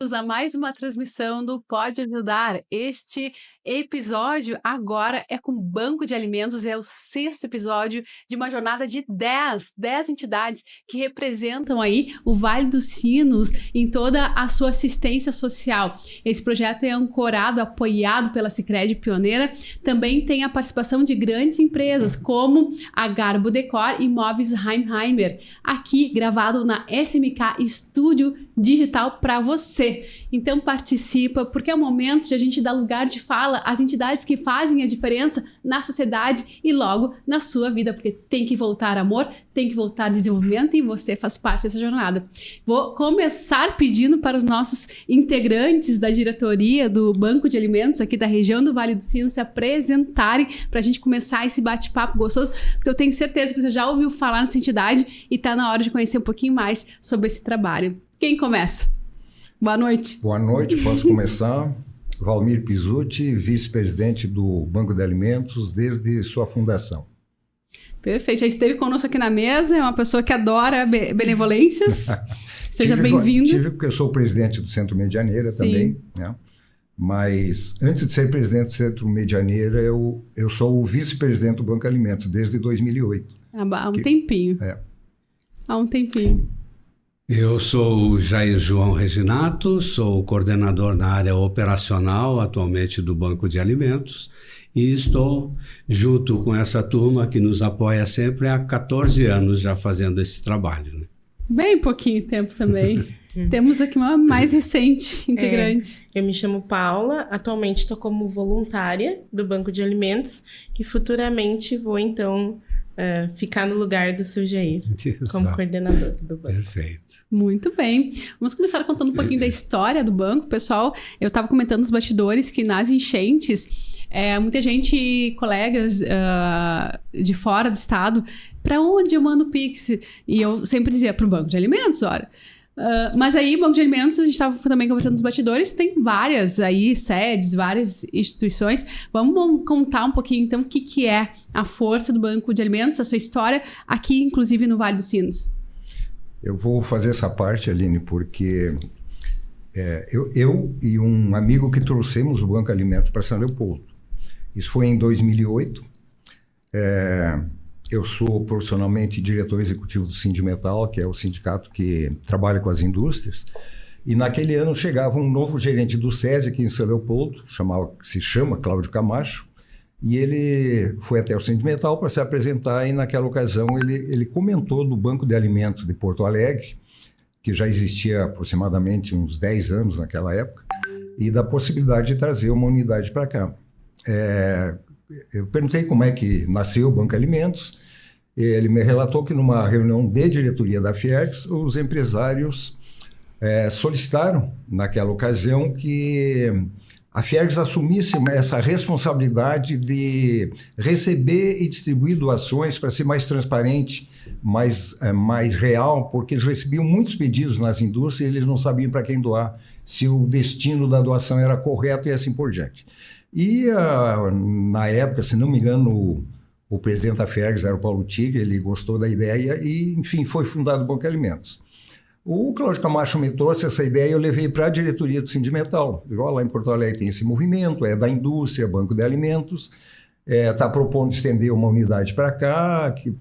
A mais uma transmissão do Pode Ajudar. Este episódio agora é com o Banco de Alimentos, é o 6º episódio de uma jornada de 10 entidades que representam aí o Vale dos Sinos em toda a sua assistência social. Esse projeto é ancorado, apoiado pela Sicredi Pioneira, também tem a participação de grandes empresas como a Garbo Decor e Móveis Heimheimer, aqui gravado na SMK Estúdio Digital para você. Então participa, porque é o momento de a gente dar lugar de fala às entidades que fazem a diferença na sociedade e logo na sua vida, porque tem que voltar amor, tem que voltar desenvolvimento e você faz parte dessa jornada. Vou começar pedindo para os nossos integrantes da diretoria do Banco de Alimentos aqui da região do Vale dos Sinos se apresentarem para a gente começar esse bate-papo gostoso, porque eu tenho certeza que você já ouviu falar nessa entidade e está na hora de conhecer um pouquinho mais sobre esse trabalho. Quem começa? Boa noite. Boa noite, posso começar? Valmir Pizzuti, vice-presidente do Banco de Alimentos desde sua fundação. Perfeito, já esteve conosco aqui na mesa, é uma pessoa que adora benevolências. Seja bem-vindo. Tive porque eu sou presidente do Centro Medianeira também, né? Mas antes de ser presidente do Centro Medianeira, eu sou o vice-presidente do Banco de Alimentos desde 2008. Há um tempinho. É. Há um tempinho. Eu sou o Jair João Reginato, sou o coordenador na área operacional atualmente do Banco de Alimentos e estou junto com essa turma que nos apoia sempre há 14 anos já fazendo esse trabalho. Né? Bem pouquinho tempo também. Temos aqui uma mais recente integrante. Eu me chamo Paula, atualmente estou como voluntária do Banco de Alimentos e futuramente vou então... ficar no lugar do seu Jair, como coordenador do banco. Perfeito. Muito bem. Vamos começar contando um pouquinho da história do banco. Pessoal, eu estava comentando nos bastidores que nas enchentes, muita gente, colegas de fora do estado, para onde eu mando o Pix? E eu sempre dizia, para o Banco de Alimentos, ora. Mas aí, Banco de Alimentos, a gente estava também conversando nos bastidores, tem várias aí sedes, várias instituições. Vamos contar um pouquinho, então, o que é a força do Banco de Alimentos, a sua história, aqui, inclusive, no Vale dos Sinos. Eu vou fazer essa parte, Aline, porque eu e um amigo que trouxemos o Banco de Alimentos para São Leopoldo. Isso foi em 2008. Eu sou profissionalmente diretor executivo do Sindimetal, que é o sindicato que trabalha com as indústrias. E naquele ano chegava um novo gerente do SESI aqui em São Leopoldo, se chama Cláudio Camacho, e ele foi até o Sindimetal para se apresentar e naquela ocasião ele comentou do Banco de Alimentos de Porto Alegre, que já existia aproximadamente uns 10 anos naquela época, e da possibilidade de trazer uma unidade para cá. Eu perguntei como é que nasceu o Banco de Alimentos. Ele me relatou que numa reunião de diretoria da Fiergs, os empresários solicitaram, naquela ocasião, que a Fiergs assumisse essa responsabilidade de receber e distribuir doações para ser mais transparente, mais real, porque eles recebiam muitos pedidos nas indústrias e eles não sabiam para quem doar, se o destino da doação era correto e assim por diante. E na época, se não me engano, o presidente da Fiergs era o Paulo Tigre, ele gostou da ideia e, enfim, foi fundado o Banco de Alimentos. O Cláudio Camacho me trouxe essa ideia e eu levei para a diretoria do Sindimetal. Lá em Porto Alegre tem esse movimento, é da indústria, Banco de Alimentos, está propondo estender uma unidade para cá, que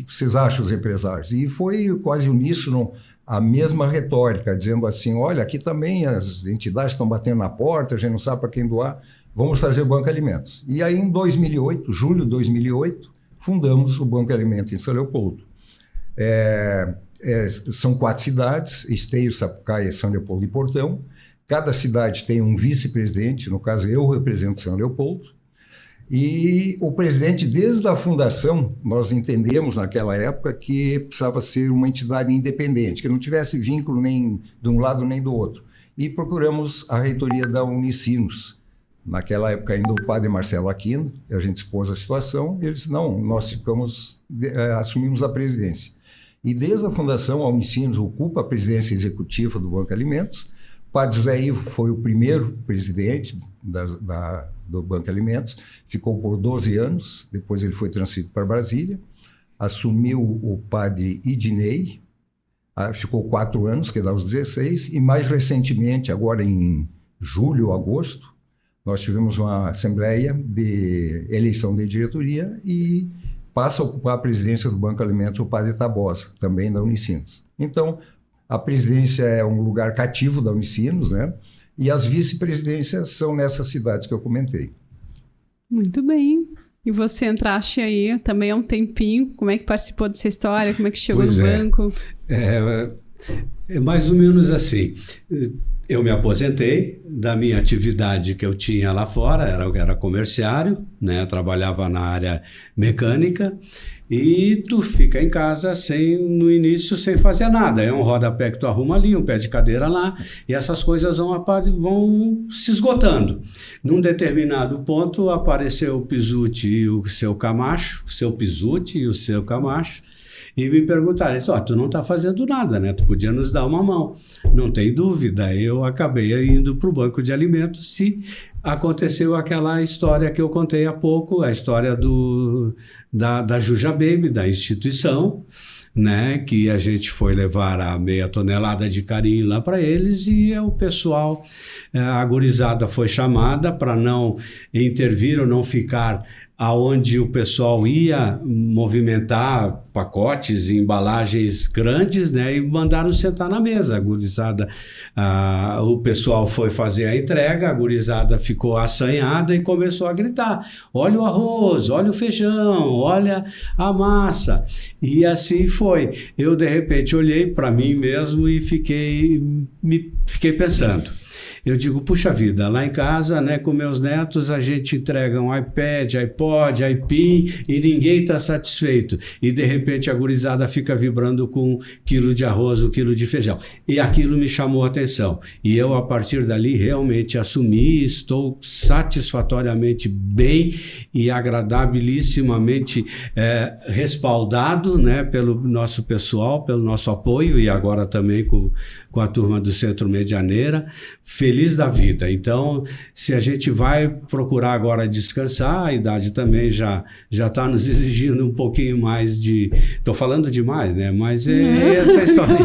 vocês acham, os empresários? E foi quase uníssono a mesma retórica, dizendo assim, olha, aqui também as entidades estão batendo na porta, a gente não sabe para quem doar, vamos trazer o Banco de Alimentos. E aí, em 2008, julho de 2008, fundamos o Banco de Alimentos em São Leopoldo. São 4 cidades, Esteio, Sapucaia, São Leopoldo e Portão. Cada cidade tem um vice-presidente, no caso eu represento São Leopoldo. E o presidente, desde a fundação, nós entendemos naquela época que precisava ser uma entidade independente, que não tivesse vínculo nem de um lado nem do outro. E procuramos a reitoria da Unicinos. Naquela época ainda o padre Marcelo Aquino, a gente expôs a situação, e eles não, nós assumimos a presidência. E desde a fundação, a Unicinos ocupa a presidência executiva do Banco de Alimentos. O padre José Ivo foi o primeiro presidente do Banco de Alimentos, ficou por 12 anos, depois ele foi transferido para Brasília, assumiu o padre Idinei, ficou 4 anos, que dá os 16, e mais recentemente, agora em julho, agosto, nós tivemos uma assembleia de eleição de diretoria e passa a ocupar a presidência do Banco Alimentos o Padre Tabosa, também da Unicinos. Então, a presidência é um lugar cativo da Unicinos, né? E as vice-presidências são nessas cidades que eu comentei. Muito bem. E você entraste aí também há um tempinho. Como é que participou dessa história? Como é que chegou no banco? É mais ou menos assim. Eu me aposentei da minha atividade que eu tinha lá fora, era comerciário, né? Trabalhava na área mecânica, e tu fica em casa no início sem fazer nada. É um rodapé que tu arruma ali, um pé de cadeira lá, e essas coisas vão se esgotando. Num determinado ponto apareceu o Pizzuti e o seu Camacho, e me perguntaram, tu não está fazendo nada, né? Tu podia nos dar uma mão. Não tem dúvida, eu acabei indo para o Banco de Alimentos se aconteceu aquela história que eu contei há pouco, a história da Juja Baby, da instituição, né? Que a gente foi levar a meia tonelada de carinho lá para eles, e o pessoal, a gurizada foi chamada para não intervir ou não ficar aonde o pessoal ia movimentar pacotes e embalagens grandes, né, e mandaram sentar na mesa. A gurizada, o pessoal foi fazer a entrega, a gurizada ficou assanhada e começou a gritar: olha o arroz, olha o feijão, olha a massa. E assim foi. Eu, de repente, olhei para mim mesmo e fiquei pensando. Eu digo, puxa vida, lá em casa, né, com meus netos, a gente entrega um iPad, iPod, iPin, e ninguém está satisfeito. E, de repente, a gurizada fica vibrando com 1 quilo de arroz, 1 quilo de feijão. E aquilo me chamou a atenção. E eu, a partir dali, realmente assumi, estou satisfatoriamente bem e agradabilíssimamente respaldado, né, pelo nosso pessoal, pelo nosso apoio, e agora também com a turma do Centro Medianeira, feliz da vida. Então, se a gente vai procurar agora descansar, a idade também já está nos exigindo um pouquinho mais de... Estou falando demais, né? Mas essa história...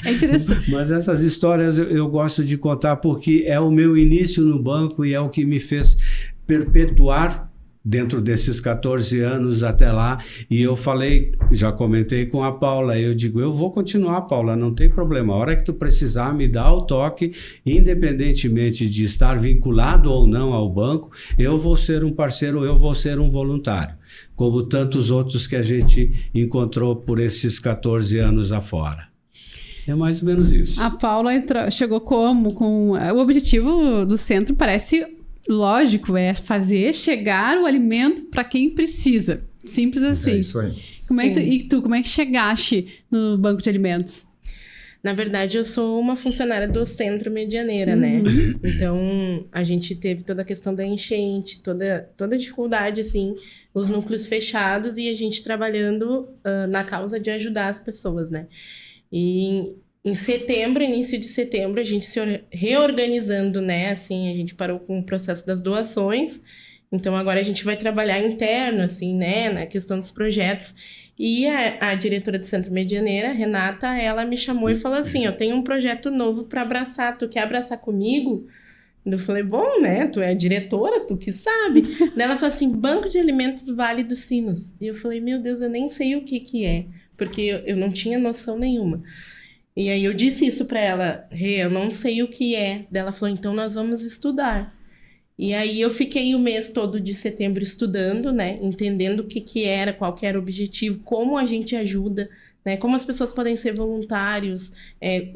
É interessante. Mas essas histórias eu gosto de contar porque é o meu início no banco e é o que me fez perpetuar dentro desses 14 anos até lá. E eu falei, já comentei com a Paula, eu digo, eu vou continuar, Paula, não tem problema, a hora que tu precisar me dá o toque, independentemente de estar vinculado ou não ao banco, eu vou ser um parceiro, eu vou ser um voluntário, como tantos outros que a gente encontrou por esses 14 anos afora. É mais ou menos isso. A Paula chegou como? O objetivo do centro parece... lógico, é fazer chegar o alimento para quem precisa. Simples assim. É isso aí. Como é que chegaste no Banco de Alimentos? Na verdade, eu sou uma funcionária do Centro Medianeira, né? Então, a gente teve toda a questão da enchente, toda a dificuldade, assim, os núcleos fechados e a gente trabalhando na causa de ajudar as pessoas, né? E em setembro, início de setembro, a gente se reorganizando, né? Assim, a gente parou com o processo das doações. Então, agora a gente vai trabalhar interno, assim, né? Na questão dos projetos. E a diretora do Centro Medianeira, Renata, ela me chamou e falou assim, eu tenho um projeto novo para abraçar. Tu quer abraçar comigo? Eu falei, bom, né? Tu é a diretora, tu que sabe. Daí ela falou assim, Banco de Alimentos Vale dos Sinos. E eu falei, meu Deus, eu nem sei o que é. Porque eu não tinha noção nenhuma. E aí eu disse isso para ela, eu não sei o que é. Daí ela falou, então nós vamos estudar. E aí eu fiquei o mês todo de setembro estudando, né? Entendendo o que era, qual que era o objetivo, como a gente ajuda, né? Como as pessoas podem ser voluntários,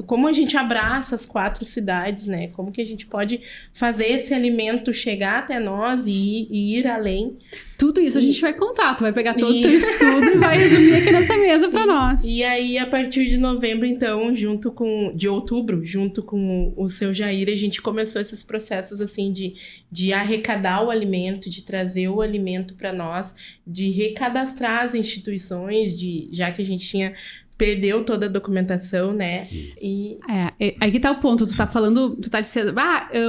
como a gente abraça as 4 cidades, né? Como que a gente pode fazer esse alimento chegar até nós e ir além. Tudo isso a gente vai contar. Tu vai pegar todo o teu estudo e vai resumir aqui nessa mesa para nós. E aí, a partir de novembro, então, de outubro, junto com o seu Jair, a gente começou esses processos, assim, de arrecadar o alimento, de trazer o alimento para nós, de recadastrar as instituições, já que a gente tinha perdeu toda a documentação, né? Aí que tá o ponto, tu tá dizendo,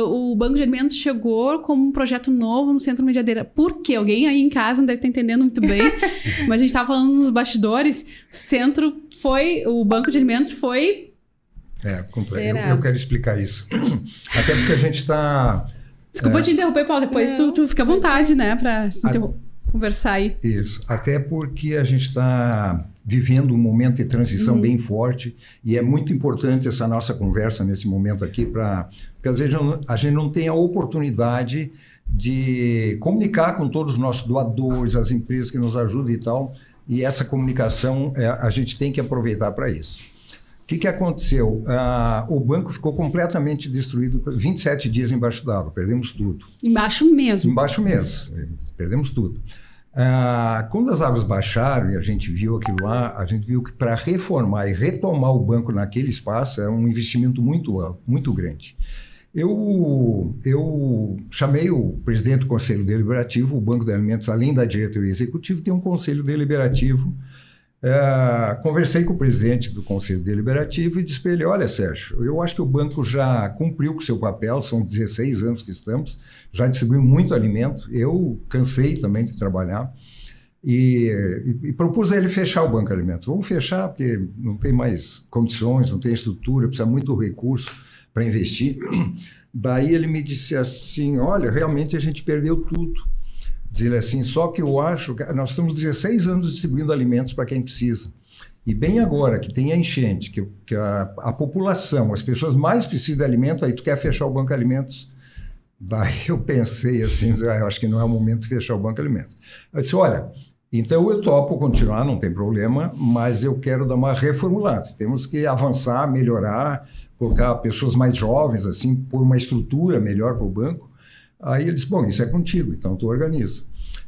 o Banco de Alimentos chegou como um projeto novo no Centro Medianeira. Por quê? Alguém aí em casa não deve estar entendendo muito bem, mas a gente tava falando nos bastidores, o Banco de Alimentos foi... eu quero explicar isso. Até porque a gente está... Desculpa te interromper, Paulo, depois tu fica à vontade, né, para conversar aí. Isso, até porque a gente está vivendo um momento de transição bem forte e é muito importante essa nossa conversa nesse momento aqui, porque às vezes a gente não tem a oportunidade de comunicar com todos os nossos doadores, as empresas que nos ajudam e tal, e essa comunicação a gente tem que aproveitar para isso. O que aconteceu? O banco ficou completamente destruído, 27 dias embaixo d'água, perdemos tudo. Embaixo mesmo? Embaixo mesmo, perdemos tudo. Quando as águas baixaram e a gente viu aquilo lá, a gente viu que para reformar e retomar o banco naquele espaço é um investimento muito alto, muito grande. Eu chamei o presidente do Conselho Deliberativo, o Banco de Alimentos, além da diretoria executiva, tem um Conselho Deliberativo. Conversei com o presidente do Conselho Deliberativo e disse para ele, olha, Sérgio, eu acho que o banco já cumpriu com o seu papel, são 16 anos que estamos, já distribuiu muito alimento, eu cansei também de trabalhar e propus a ele fechar o Banco de Alimentos. Vamos fechar porque não tem mais condições, não tem estrutura, precisa muito recurso para investir. Daí ele me disse assim, olha, realmente a gente perdeu tudo. Diz ele assim, só que eu acho que nós estamos 16 anos distribuindo alimentos para quem precisa. E bem agora que tem a enchente, que a população, as pessoas mais precisam de alimento, aí tu quer fechar o Banco de Alimentos? Daí eu pensei assim, eu acho que não é o momento de fechar o Banco de Alimentos. Eu disse, olha, então eu topo continuar, não tem problema, mas eu quero dar uma reformulada. Temos que avançar, melhorar, colocar pessoas mais jovens, assim, pôr uma estrutura melhor para o banco. Aí ele disse, bom, isso é contigo, então tu organiza.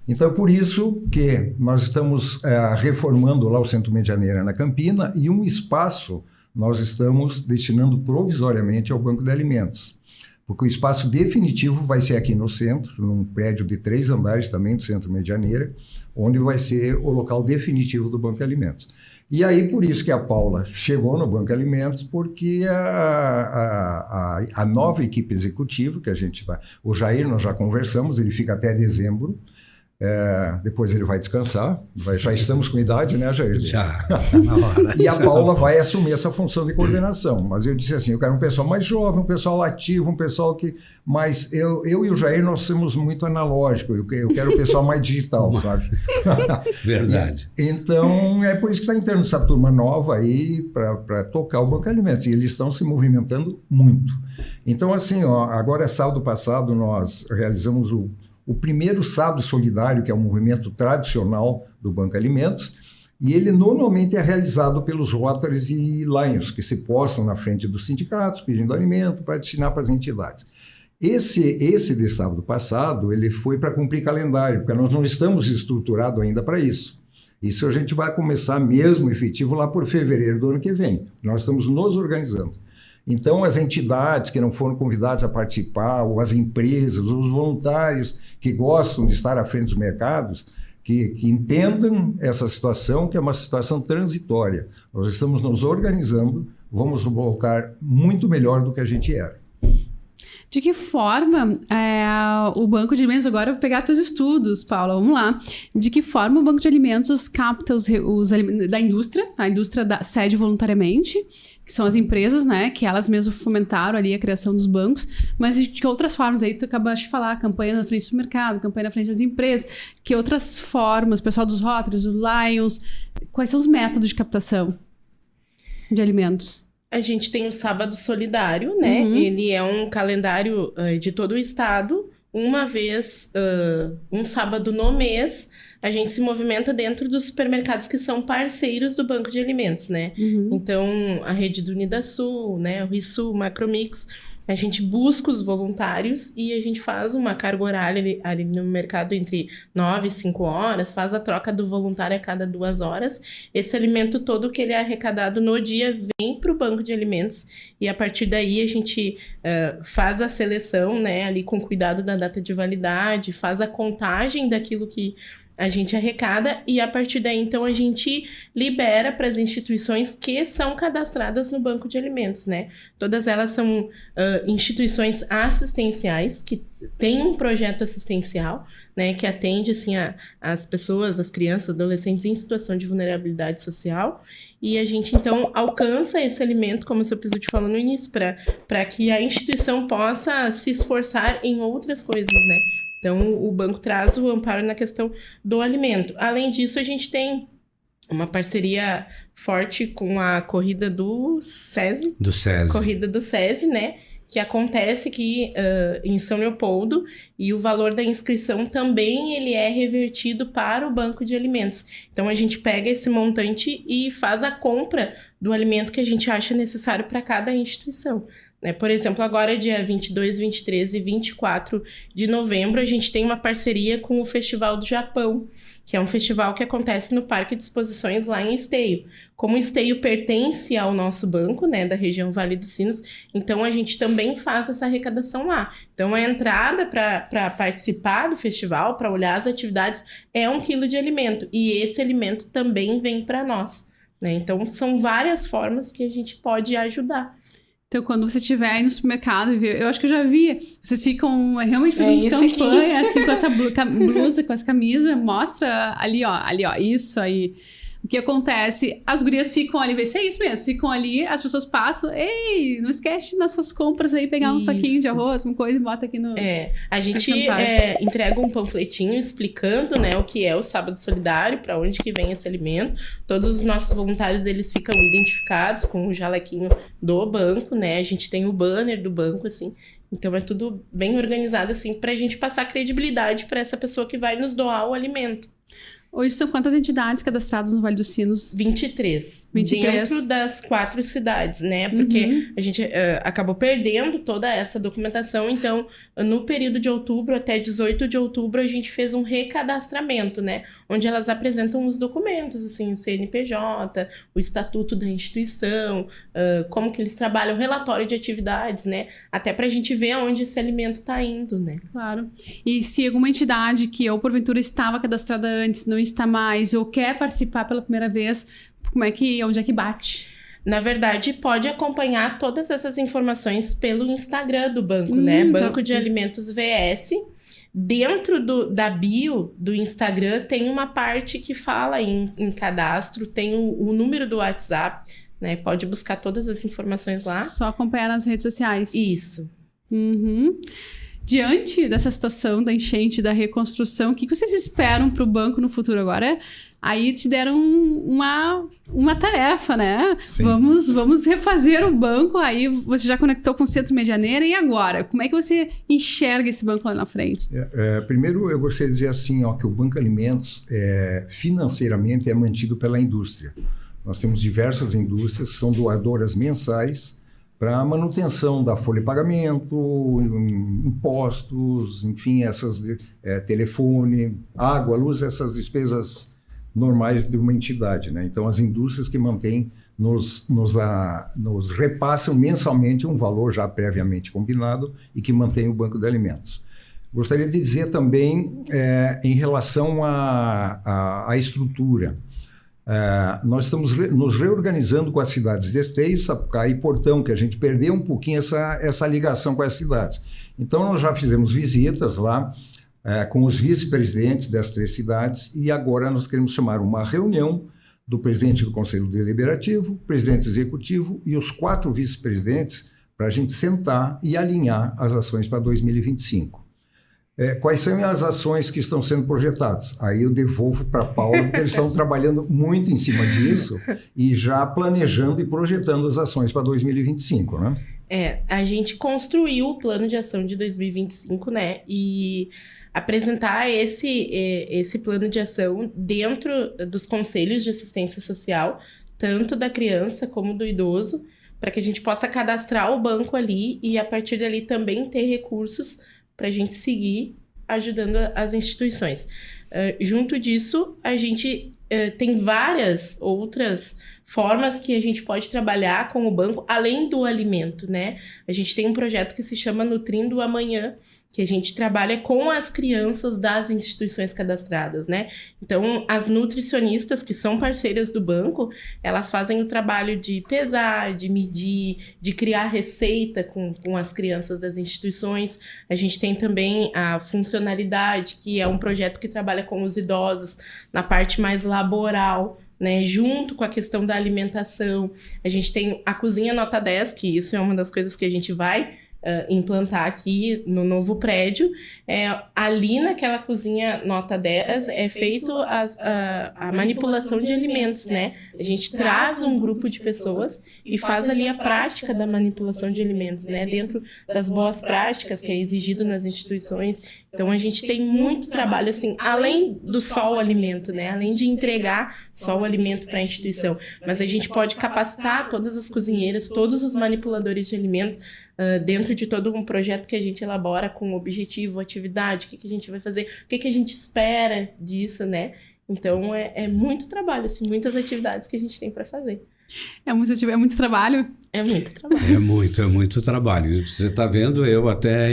Então é por isso que nós estamos reformando lá o Centro Medianeira na Campina e um espaço nós estamos destinando provisoriamente ao Banco de Alimentos. Porque o espaço definitivo vai ser aqui no centro, num prédio de 3 andares também do Centro Medianeira, onde vai ser o local definitivo do Banco de Alimentos. E aí, por isso que a Paula chegou no Banco de Alimentos, porque a nova equipe executiva, que a gente vai... O Jair, nós já conversamos, ele fica até dezembro, depois ele vai descansar, já estamos com idade, né, Jair? Já, na hora. E a Paula vai assumir essa função de coordenação. Mas eu disse assim, eu quero um pessoal mais jovem, um pessoal ativo, um pessoal que... Mas eu e o Jair, nós somos muito analógicos, eu quero o pessoal mais digital, sabe? Verdade. Então, é por isso que está entrando essa turma nova aí para tocar o Banco de Alimentos. E eles estão se movimentando muito. Então, assim, agora sábado passado nós realizamos o primeiro sábado solidário, que é um movimento tradicional do Banco de Alimentos, e ele normalmente é realizado pelos Rotaries e Lions, que se postam na frente dos sindicatos pedindo alimento para destinar para as entidades. Esse de sábado passado, ele foi para cumprir calendário, porque nós não estamos estruturados ainda para isso. Isso a gente vai começar mesmo efetivo lá por fevereiro do ano que vem. Nós estamos nos organizando. Então, as entidades que não foram convidadas a participar, ou as empresas, ou os voluntários que gostam de estar à frente dos mercados, que entendam essa situação, que é uma situação transitória. Nós estamos nos organizando, vamos voltar muito melhor do que a gente era. De que forma o Banco de Alimentos, agora eu vou pegar teus estudos, Paula, vamos lá. De que forma o Banco de Alimentos capta os alimentos da indústria, a indústria cede voluntariamente, que são as empresas, né, que elas mesmas fomentaram ali a criação dos bancos, mas de que outras formas, aí tu acabaste de falar, campanha na frente do mercado, campanha na frente das empresas, que outras formas, pessoal dos Rotaries, dos Lions, quais são os métodos de captação de alimentos? A gente tem o Sábado Solidário, né? Uhum. Ele é um calendário de todo o estado. Uma vez, um sábado no mês, a gente se movimenta dentro dos supermercados que são parceiros do Banco de Alimentos, né? Uhum. Então, a rede do Unidasul, né? O Risul, o Macromix, a gente busca os voluntários e a gente faz uma carga horária ali no mercado entre 9 e 5 horas, faz a troca do voluntário a cada 2 horas. Esse alimento todo que ele é arrecadado no dia vem para o Banco de Alimentos e a partir daí a gente faz a seleção, né, ali com cuidado da data de validade, faz a contagem daquilo que A gente arrecada e a partir daí, então, a gente libera para as instituições que são cadastradas no Banco de Alimentos, né? Todas elas são instituições assistenciais que têm um projeto assistencial, né? Que atende, assim, as pessoas, as crianças, adolescentes em situação de vulnerabilidade social. E a gente, então, alcança esse alimento, como o seu Pizzuti falou no início, para que a instituição possa se esforçar em outras coisas, né? Então, o banco traz o amparo na questão do alimento. Além disso, a gente tem uma parceria forte com a corrida do SESI. Do SESI. Corrida do SESI, né? Que acontece aqui em São Leopoldo, e o valor da inscrição também ele é revertido para o Banco de Alimentos. Então, a gente pega esse montante e faz a compra do alimento que a gente acha necessário para cada instituição. Por exemplo, agora dia 22, 23 e 24 de novembro, a gente tem uma parceria com o Festival do Japão, que é um festival que acontece no Parque de Exposições lá em Esteio. Como Esteio pertence ao nosso banco, né, da região Vale dos Sinos, então a gente também faz essa arrecadação lá. Então a entrada para participar do festival, para olhar as atividades, é 1 quilo de alimento. E esse alimento também vem para nós, né? Então são várias formas que a gente pode ajudar. Então, quando você estiver aí no supermercado, eu acho que eu já vi, vocês ficam realmente fazendo campanha, assim, com essa blusa, com essa camisa, mostra ali, ó, isso aí. O que acontece? As gurias ficam ali, vai ser isso mesmo, ficam ali, as pessoas passam, ei, não esquece nas suas compras aí, pegar um saquinho de arroz, uma coisa e bota aqui no... a gente entrega um panfletinho explicando, né, o que é o Sábado Solidário, para onde que vem esse alimento. Todos os nossos voluntários, eles ficam identificados com o jalequinho do banco, né, a gente tem o banner do banco, assim. Então, é tudo bem organizado, assim, pra gente passar credibilidade para essa pessoa que vai nos doar o alimento. Hoje são quantas entidades cadastradas no Vale dos Sinos? 23. Dentro das 4 cidades, né? Porque a gente acabou perdendo toda essa documentação. Então, no período de outubro até 18 de outubro, a gente fez um recadastramento, né? Onde elas apresentam os documentos, assim, o CNPJ, o estatuto da instituição, como que eles trabalham, relatório de atividades, né? Até pra gente ver aonde esse alimento tá indo, né? Claro. E se alguma entidade que eu, porventura, estava cadastrada antes, não está mais, ou quer participar pela primeira vez, onde é que bate? Na verdade, pode acompanhar todas essas informações pelo Instagram do banco, né? Banco de Alimentos VS. Dentro da bio do Instagram tem uma parte que fala em cadastro, tem o número do WhatsApp, né? Pode buscar todas as informações lá. Só acompanhar nas redes sociais. Isso. Diante dessa situação da enchente, da reconstrução, o que vocês esperam para o banco no futuro? Agora, aí te deram uma tarefa, né? Sim. Vamos refazer o banco, aí você já conectou com o Centro Medianeira, e agora? Como é que você enxerga esse banco lá na frente? Primeiro, eu gostaria de dizer assim, que o Banco Alimentos, financeiramente, é mantido pela indústria. Nós temos diversas indústrias que são doadoras mensais para a manutenção da folha de pagamento, impostos, enfim, telefone, água, luz, essas despesas normais de uma entidade, né? Então, as indústrias que mantêm, nos repassam mensalmente um valor já previamente combinado e que mantém o Banco de Alimentos. Gostaria de dizer também, em relação à estrutura, nós estamos nos reorganizando com as cidades de Esteio, Sapucaí e Portão, que a gente perdeu um pouquinho essa ligação com as cidades. Então, nós já fizemos visitas lá com os vice-presidentes das 3 cidades e agora nós queremos chamar uma reunião do presidente do Conselho Deliberativo, presidente executivo e os 4 vice-presidentes para a gente sentar e alinhar as ações para 2025. Quais são as ações que estão sendo projetadas? Aí eu devolvo para Paulo, porque eles estão trabalhando muito em cima disso e já planejando e projetando as ações para 2025, né? A gente construiu o plano de ação de 2025, né? E apresentar esse plano de ação dentro dos conselhos de assistência social, tanto da criança como do idoso, para que a gente possa cadastrar o banco ali e, a partir dali, também ter recursos para a gente seguir ajudando as instituições. Junto disso, a gente tem várias outras formas que a gente pode trabalhar com o banco, além do alimento, né? A gente tem um projeto que se chama Nutrindo o Amanhã, que a gente trabalha com as crianças das instituições cadastradas, né? Então, as nutricionistas que são parceiras do banco, elas fazem o trabalho de pesar, de medir, de criar receita com as crianças das instituições. A gente tem também a funcionalidade, que é um projeto que trabalha com os idosos na parte mais laboral, né, junto com a questão da alimentação. A gente tem a cozinha nota 10, que isso é uma das coisas que a gente vai implantar aqui no novo prédio. Ali naquela cozinha nota 10 é feito a manipulação de alimentos, né? A gente traz um grupo de pessoas e faz ali a prática da manipulação de alimentos, né? Dentro das boas práticas que é exigido nas instituições. Então, a gente tem muito trabalho, assim, além do só o alimento, né? Além de entregar só o alimento para a instituição. Mas a gente pode capacitar todas as cozinheiras, todos os manipuladores de alimento, dentro de todo um projeto que a gente elabora com objetivo, atividade, o que a gente vai fazer, o que a gente espera disso, né? Então, é muito trabalho, assim, muitas atividades que a gente tem para fazer. É muito trabalho? É muito trabalho. É muito trabalho. Você está vendo, eu até,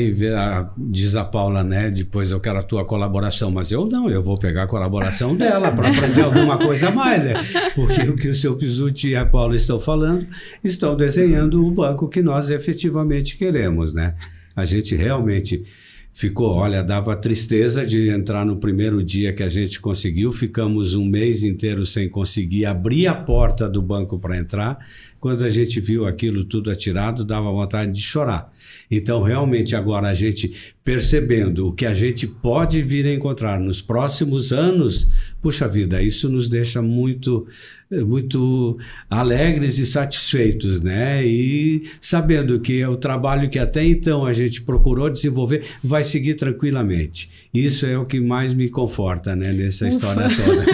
diz a Paula, né? Depois eu quero a tua colaboração, mas eu não, eu vou pegar a colaboração dela para aprender alguma coisa a mais, né? Porque o que o seu Pizzuti e a Paula estão falando, estão desenhando o banco que nós efetivamente queremos, né? A gente realmente ficou, olha, dava tristeza de entrar no primeiro dia que a gente conseguiu, ficamos um mês inteiro sem conseguir abrir a porta do banco para entrar. Quando a gente viu aquilo tudo atirado, dava vontade de chorar. Então, realmente, agora a gente percebendo o que a gente pode vir a encontrar nos próximos anos, puxa vida, isso nos deixa muito alegres e satisfeitos, né? E sabendo que o trabalho que até então a gente procurou desenvolver vai seguir tranquilamente. Isso é o que mais me conforta, né, nessa história toda.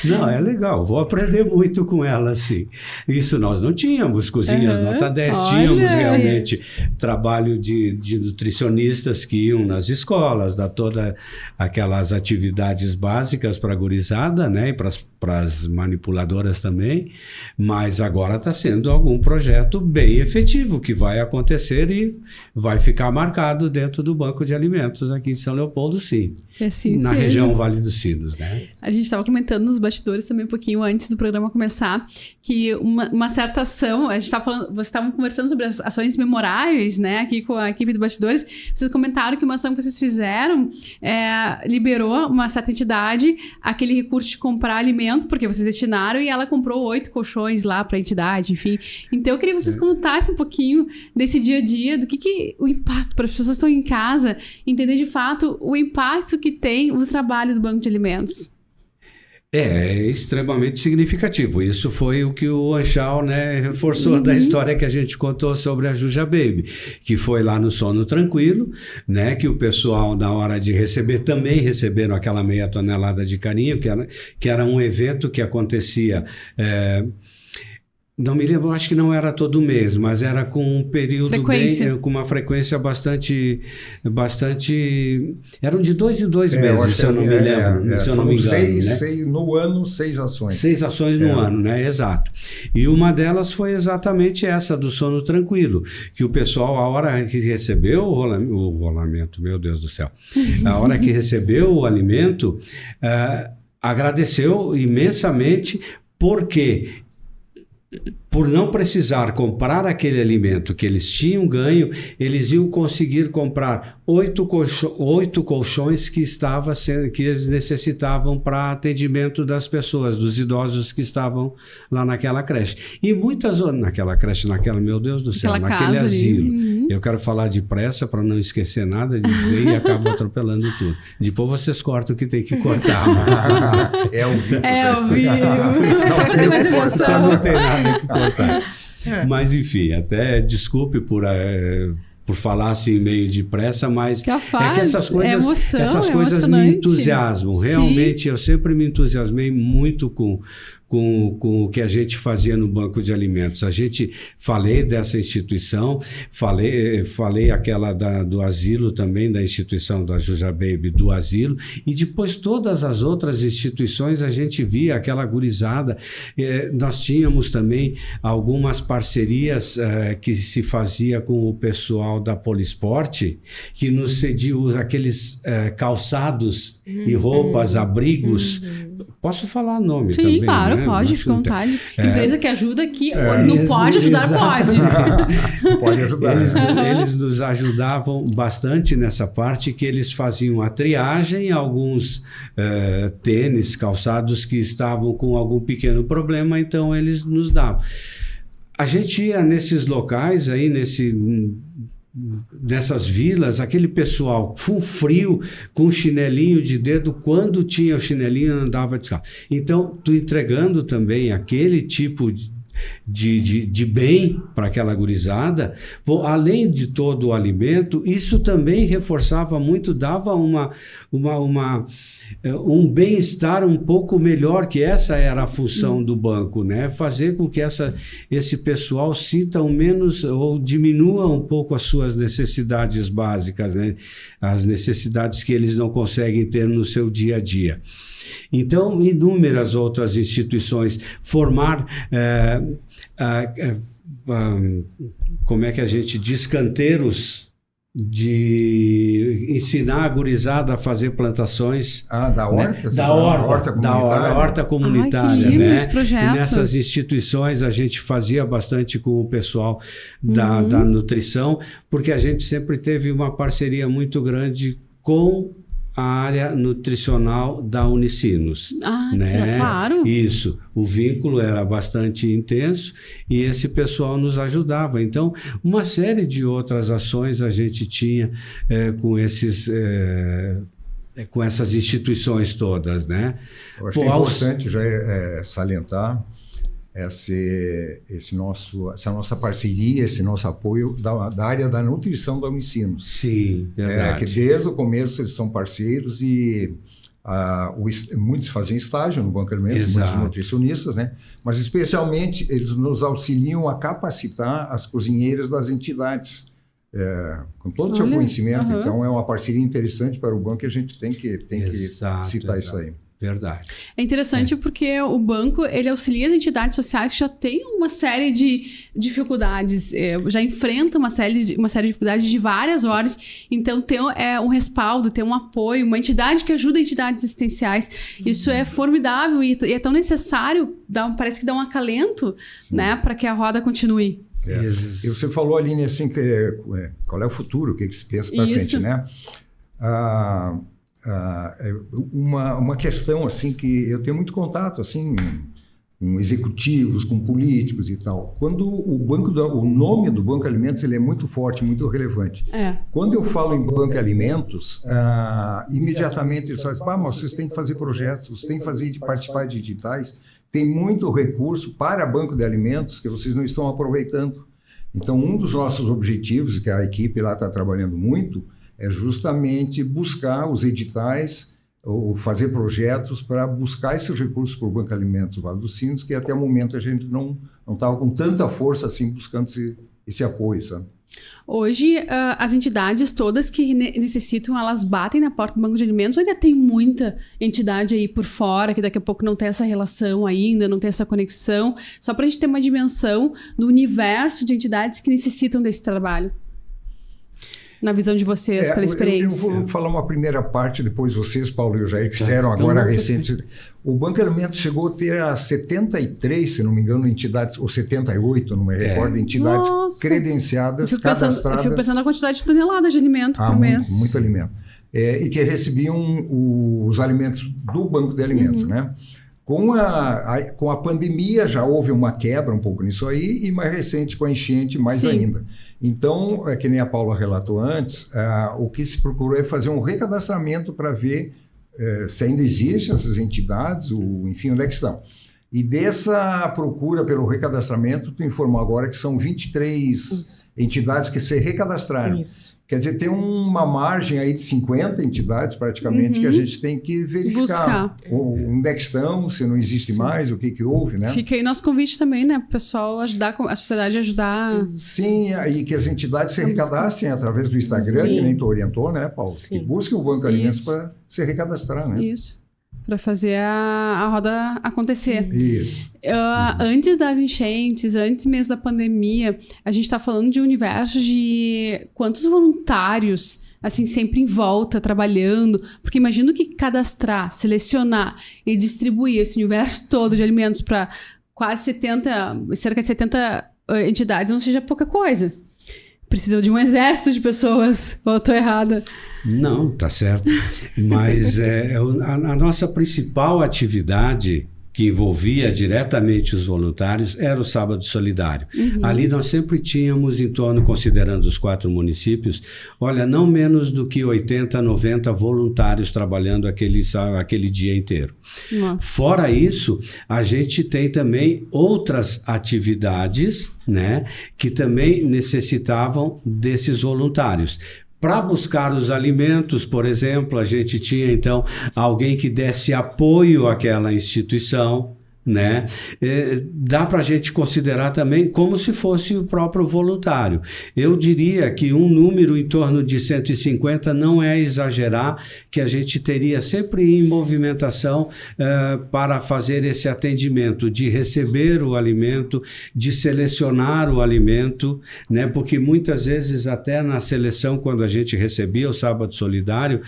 Não, é legal, vou aprender muito com ela, sim. Isso nós não tínhamos, cozinhas nota 10, tínhamos realmente trabalho de nutricionistas que iam nas escolas, dar todas aquelas atividades básicas para a gurizada, né, e para as manipuladoras também, mas agora está sendo algum projeto bem efetivo que vai acontecer e vai ficar marcado dentro do Banco de Alimentos aqui de São Leopoldo, sim. Assim na região Vale dos Sinos, né? A gente estava comentando nos bastidores também um pouquinho antes do programa começar que uma certa ação, a gente estava falando, vocês estavam conversando sobre as ações memoráveis, né, aqui com a equipe do bastidores, vocês comentaram que uma ação que vocês fizeram liberou uma certa entidade aquele recurso de comprar alimento, porque vocês destinaram e ela comprou 8 colchões lá para a entidade, enfim. Então eu queria que vocês contassem um pouquinho desse dia a dia, do que o impacto para as pessoas que estão em casa, entender de fato o impacto que tem o trabalho do Banco de Alimentos. É extremamente significativo. Isso foi o que o Anchal, né, reforçou da história que a gente contou sobre a Juja Baby, que foi lá no Sono Tranquilo, né, que o pessoal, na hora de receber, também receberam aquela meia tonelada de carinho, que era um evento que acontecia... não me lembro, acho que não era todo mês, mas era com um período com uma frequência bastante... Eram de 2 em 2 meses, se eu não me lembro, se eu não me engano. No ano, 6 ações. 6 ações no ano, né? Exato. E uma delas foi exatamente essa, do Sono Tranquilo, que o pessoal, a hora que recebeu o rolamento, meu Deus do céu, a hora que recebeu o alimento, agradeceu imensamente, porque... por não precisar comprar aquele alimento que eles tinham ganho, eles iam conseguir comprar 8 colchões que eles necessitavam para atendimento das pessoas, dos idosos que estavam lá naquela creche. E muitas, meu Deus do céu, naquele asilo. Eu quero falar depressa para não esquecer nada de dizer e acabo atropelando tudo. Depois vocês cortam o que tem que cortar. Ao vivo. Só que tem mais emoção. Só não tem nada que cortar. Mas enfim, até desculpe por falar assim meio depressa, mas é que essas coisas me entusiasmam. Realmente, eu sempre me entusiasmei muito com com o que a gente fazia no Banco de Alimentos. Falei dessa instituição, falei aquela do asilo também, da instituição da Juja Baby do asilo, e depois todas as outras instituições a gente via aquela gurizada. Nós tínhamos também algumas parcerias que se fazia com o pessoal da Polisporte, que nos cedia aqueles calçados e roupas, abrigos. Posso falar nome também? Sim, claro, né? pode, fica à vontade. Empresa que ajuda aqui, não pode ajudar, pode. Pode ajudar. Eles nos ajudavam bastante nessa parte, que eles faziam a triagem, alguns tênis, calçados que estavam com algum pequeno problema, então eles nos davam. A gente ia nesses locais aí, nessas vilas, aquele pessoal full frio, com chinelinho de dedo, quando tinha o chinelinho andava descalço. Então, tu entregando também aquele tipo de bem para aquela gurizada, além de todo o alimento, isso também reforçava muito, dava um bem-estar um pouco melhor, que essa era a função do banco, né? Fazer com que esse pessoal sinta ao menos ou diminua um pouco as suas necessidades básicas, né? As necessidades que eles não conseguem ter no seu dia a dia. Então, inúmeras outras instituições, formar, como é que a gente diz, canteiros, de ensinar a gurizada a fazer plantações. Da horta? Né? Da horta comunitária. Que né? projeto. E nessas instituições a gente fazia bastante com o pessoal da nutrição, porque a gente sempre teve uma parceria muito grande com a área nutricional da Unicinos. Né? Claro. Isso. O vínculo era bastante intenso e esse pessoal nos ajudava. Então, uma série de outras ações a gente tinha com essas instituições todas, né? Eu acho que é importante já salientar essa nossa parceria, esse nosso apoio da área da nutrição da Unicinos. Sim, verdade. Que desde o começo eles são parceiros e muitos fazem estágio no Banco de Alimentos, muitos nutricionistas, né? Mas especialmente eles nos auxiliam a capacitar as cozinheiras das entidades, com todo o seu conhecimento. Então é uma parceria interessante para o banco e a gente tem que citar isso aí. Verdade. É interessante porque o banco, ele auxilia as entidades sociais que já têm uma série de dificuldades, já enfrentam uma série de dificuldades de várias horas. Então, ter um respaldo, ter um apoio, uma entidade que ajuda entidades assistenciais, isso é formidável e é tão necessário, parece que dá um acalento, né, para que a roda continue. E você falou, Aline, assim, qual é o futuro, o que se pensa para frente, né? Uma questão assim que eu tenho muito contato assim com executivos, com políticos e tal. Quando o nome do Banco de Alimentos ele é muito forte, muito relevante. Quando eu falo em Banco de Alimentos, imediatamente eles falam: mas vocês têm que fazer projetos, vocês têm que participar de digitais. Tem muito recurso para Banco de Alimentos que vocês não estão aproveitando. Então, um dos nossos objetivos, que a equipe lá está trabalhando muito, é justamente buscar os editais ou fazer projetos para buscar esses recursos para o Banco de Alimentos Vale dos Sinos, que até o momento a gente não estava com tanta força assim buscando esse apoio, sabe? Hoje, as entidades todas que necessitam, elas batem na porta do Banco de Alimentos, ou ainda tem muita entidade aí por fora, que daqui a pouco não tem essa relação ainda, não tem essa conexão, só para a gente ter uma dimensão do universo de entidades que necessitam desse trabalho? Na visão de vocês, pela experiência. Eu vou falar uma primeira parte, depois vocês, Paulo e o Jair, fizeram agora recente. O Banco de Alimentos chegou a ter 73, se não me engano, entidades, ou 78, não me recordo, entidades credenciadas, cadastradas. Eu fico pensando na quantidade de toneladas de alimento por mês. Muito alimento. E que recebiam os alimentos do Banco de Alimentos, né? Com a pandemia já houve uma quebra um pouco nisso aí, e mais recente com a enchente mais ainda. Então, que nem a Paula relatou antes, o que se procurou é fazer um recadastramento para ver se ainda existem essas entidades, enfim, onde é que estão. E dessa procura pelo recadastramento, tu informou agora que são 23 entidades que se recadastraram. Isso. Quer dizer, tem uma margem aí de 50 entidades praticamente que a gente tem que verificar. Onde é que estão, se não existe mais, o que houve, né? Fica aí nosso convite também, né? Para o pessoal ajudar, a sociedade ajudar. Sim, e que as entidades se recadastrem através do Instagram, que nem tu orientou, né, Paulo? Que busquem o Banco Alimentos para se recadastrar, né? Isso. Para fazer a roda acontecer. Isso. Antes das enchentes, antes mesmo da pandemia, a gente está falando de um universo de quantos voluntários, assim, sempre em volta, trabalhando. Porque imagino que cadastrar, selecionar e distribuir esse universo todo de alimentos para cerca de 70 entidades não seja pouca coisa. Precisa de um exército de pessoas, ou eu estou errada? Não, tá certo. Mas a nossa principal atividade que envolvia diretamente os voluntários era o Sábado Solidário. Ali nós sempre tínhamos em torno, considerando os 4 municípios, olha, não menos do que 80, 90 voluntários trabalhando aquele dia inteiro. Nossa. Fora isso, a gente tem também outras atividades, né, que também necessitavam desses voluntários. Para buscar os alimentos, por exemplo, a gente tinha então alguém que desse apoio àquela instituição, né? Dá para a gente considerar também como se fosse o próprio voluntário. Eu diria que um número em torno de 150 não é exagerar, que a gente teria sempre em movimentação para fazer esse atendimento, de receber o alimento, de selecionar o alimento, né? Porque muitas vezes até na seleção, quando a gente recebia o Sábado Solidário,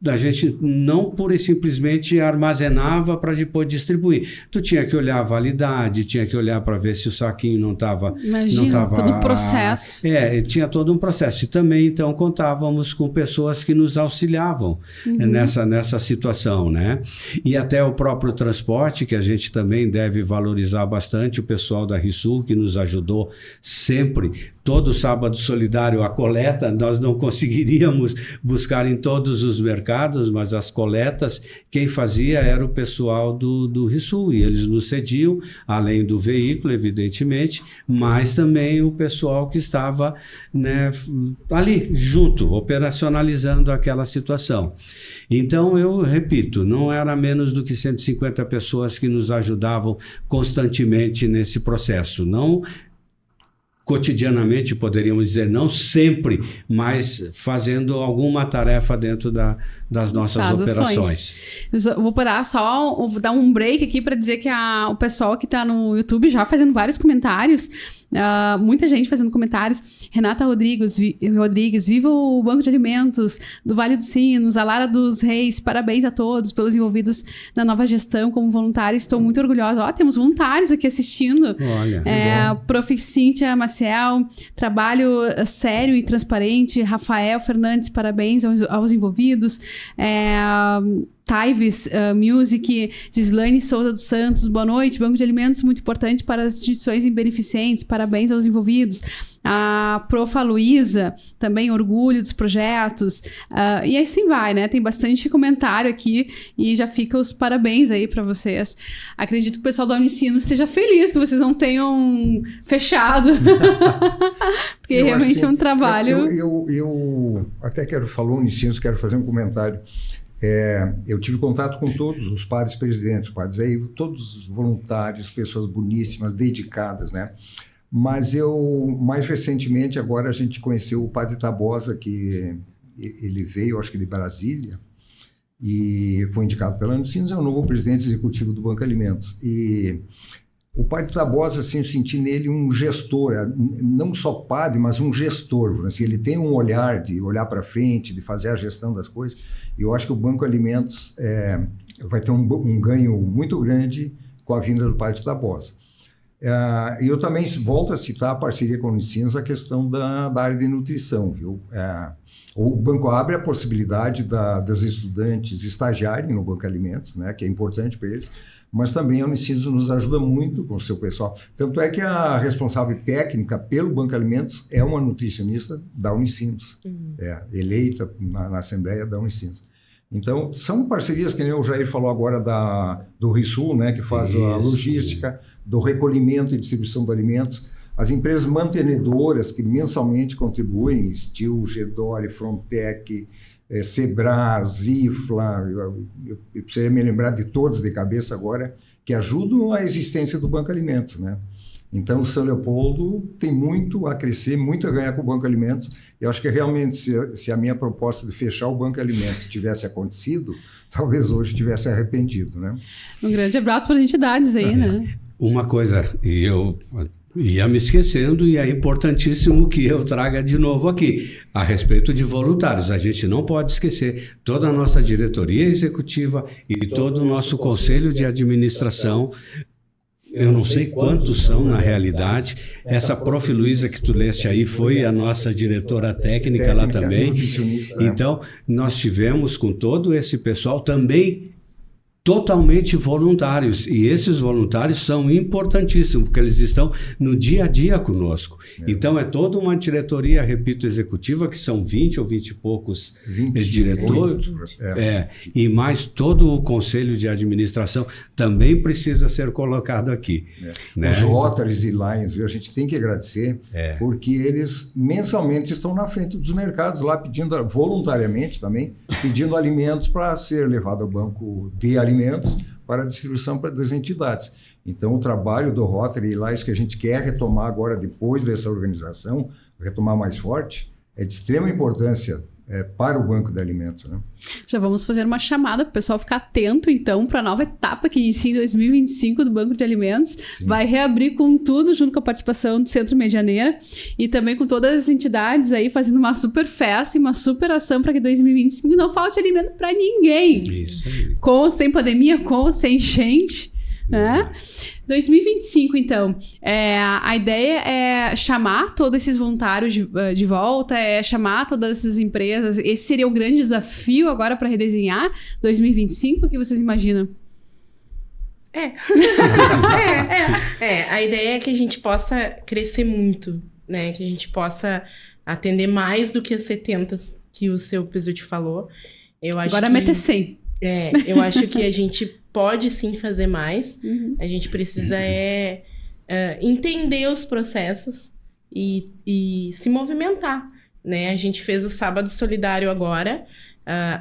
a gente não pura e simplesmente armazenava para depois distribuir. Tu tinha que olhar a validade, tinha que olhar para ver se o saquinho não estava... Imagina, todo o processo. Tinha todo um processo. E também, então, contávamos com pessoas que nos auxiliavam nessa situação, né? E até o próprio transporte, que a gente também deve valorizar bastante, o pessoal da RISUL, que nos ajudou sempre. Todo Sábado Solidário, a coleta, nós não conseguiríamos buscar em todos os mercados, mas as coletas, quem fazia era o pessoal do RISUL, e eles nos cediam, além do veículo, evidentemente, mas também o pessoal que estava, né, ali, junto, operacionalizando aquela situação. Então, eu repito, não era menos do que 150 pessoas que nos ajudavam constantemente nesse processo, não cotidianamente, poderíamos dizer, não sempre, mas fazendo alguma tarefa dentro das nossas operações. Eu vou parar só, vou dar um break aqui para dizer que o pessoal que está no YouTube já fazendo vários comentários, muita gente fazendo comentários. Renata Rodrigues, viva o Banco de Alimentos do Vale dos Sinos, a Lara dos Reis, parabéns a todos pelos envolvidos na nova gestão como voluntários, estou muito orgulhosa. Temos voluntários aqui assistindo. Olha, Prof. Cíntia Maciel, trabalho sério e transparente. Rafael Fernandes, parabéns aos envolvidos. Taives Music, Gislaine Souza dos Santos, boa noite. Banco de Alimentos muito importante para as instituições beneficentes, parabéns aos envolvidos. A Profa Luísa, também orgulho dos projetos, e assim vai, né? Tem bastante comentário aqui e já fica os parabéns aí para vocês. Acredito que o pessoal da Unicino esteja feliz que vocês não tenham fechado, porque eu realmente assim, é um trabalho... Eu até falou Unicinos, quero fazer um comentário. Eu tive contato com todos os padres presidentes, padres aí, todos os voluntários, pessoas boníssimas, dedicadas, né? Mas mais recentemente, agora a gente conheceu o padre Tabosa, que ele veio, acho que de Brasília, e foi indicado pela Unicinos, é o novo presidente executivo do Banco Alimentos. E o padre Tabosa, assim, eu senti nele um gestor, não só padre, mas um gestor. Assim, ele tem um olhar de olhar para frente, de fazer a gestão das coisas. E eu acho que o Banco Alimentos vai ter um ganho muito grande com a vinda do padre Tabosa. E eu também volto a citar a parceria com o Unicinos, a questão da área de nutrição, viu? O banco abre a possibilidade dos estudantes estagiarem no Banco Alimentos, né, que é importante para eles, mas também a Unicinos nos ajuda muito com o seu pessoal. Tanto é que a responsável técnica pelo Banco Alimentos é uma nutricionista da Unicinos, eleita na Assembleia da Unicinos. Então, são parcerias que nem o Jair falou agora do RISUL, né, que faz a logística, do recolhimento e distribuição de alimentos. As empresas mantenedoras que mensalmente contribuem, Stil, Gedore, Frontec, Sebra, Zifla, eu precisaria me lembrar de todos de cabeça agora, que ajudam a existência do Banco Alimentos, né? Então, o São Leopoldo tem muito a crescer, muito a ganhar com o Banco Alimentos. Eu acho que realmente, se a minha proposta de fechar o Banco Alimentos tivesse acontecido, talvez hoje tivesse arrependido, né? Um grande abraço para as entidades aí, né? Uma coisa, e eu ia me esquecendo, e é importantíssimo que eu traga de novo aqui, a respeito de voluntários. A gente não pode esquecer toda a nossa diretoria executiva e todo o nosso conselho de administração. Eu não sei quantos são na realidade. Essa Prof. Luísa que tu leste aí foi a nossa diretora técnica lá também. Então, nós tivemos com todo esse pessoal também totalmente voluntários, e esses voluntários são importantíssimos, porque eles estão no dia a dia conosco. Então, é toda uma diretoria, repito, executiva, que são 20 ou 20 e poucos diretores, e mais todo o conselho de administração também precisa ser colocado aqui. Né? Os Rotaries e Lions, a gente tem que agradecer, porque eles mensalmente estão na frente dos mercados, lá pedindo, voluntariamente também, pedindo alimentos para ser levado ao banco de alimentos para distribuição para as entidades. Então, o trabalho do Rotary e Lions que a gente quer retomar agora, depois dessa organização, retomar mais forte, é de extrema importância para o Banco de Alimentos, né? Já vamos fazer uma chamada para o pessoal ficar atento, então, para a nova etapa que inicia em 2025 do Banco de Alimentos. Sim. Vai reabrir com tudo, junto com a participação do Centro Medianeira e também com todas as entidades aí fazendo uma super festa e uma super ação para que 2025 não falte alimento para ninguém. Isso aí. Com ou sem pandemia, com ou sem enchente. Né? 2025, então, a ideia é chamar todos esses voluntários de volta, é chamar todas essas empresas. Esse seria o grande desafio agora para redesenhar 2025? O que vocês imaginam? A ideia é que a gente possa crescer muito, né? Que a gente possa atender mais do que as 70 que o seu Pizzuti falou. Eu acho agora a meta é 100. Eu acho que a gente pode sim fazer mais. Uhum. A gente precisa entender os processos e se movimentar, né? A gente fez o Sábado Solidário agora,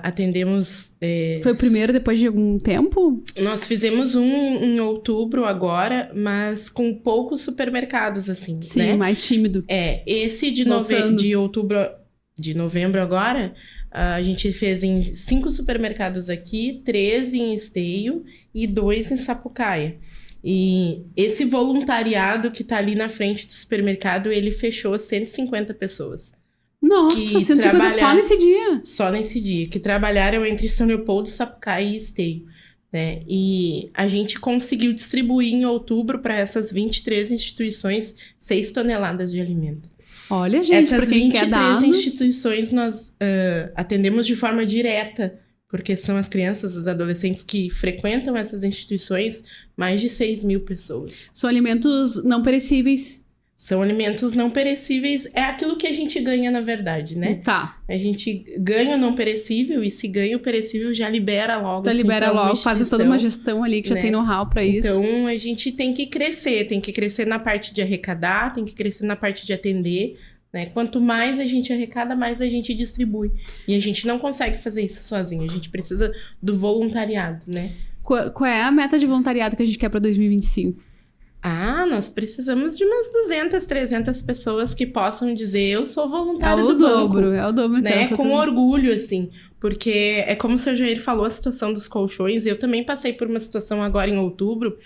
atendemos... Foi o primeiro depois de algum tempo? Nós fizemos um em outubro agora, mas com poucos supermercados, assim, sim, né? mais tímido. Esse de novembro agora... A gente fez em 5 supermercados aqui, 3 em Esteio e 2 em Sapucaia. E esse voluntariado que está ali na frente do supermercado, ele fechou 150 pessoas. Nossa, 150 só nesse dia? Só nesse dia, que trabalharam entre São Leopoldo, Sapucaia e Esteio. Né? E a gente conseguiu distribuir em outubro para essas 23 instituições 6 toneladas de alimento. Olha, gente, para quem quer dados... Essas 23 instituições nós atendemos de forma direta, porque são as crianças, os adolescentes que frequentam essas instituições, mais de 6 mil pessoas. São alimentos não perecíveis? São alimentos não perecíveis, é aquilo que a gente ganha, na verdade, né? Tá. A gente ganha o não perecível, e se ganha o perecível, já libera logo. Então, assim, libera logo, faz toda uma gestão ali que já tem know-how para isso. Então, a gente tem que crescer na parte de arrecadar, tem que crescer na parte de atender, né? Quanto mais a gente arrecada, mais a gente distribui. E a gente não consegue fazer isso sozinho, a gente precisa do voluntariado, né? Qual é a meta de voluntariado que a gente quer para 2025? Nós precisamos de umas 200, 300 pessoas que possam dizer eu sou voluntário do banco. É o dobro, né? Com orgulho, assim. Porque é como o seu Jair falou, a situação dos colchões. Eu também passei por uma situação agora em outubro,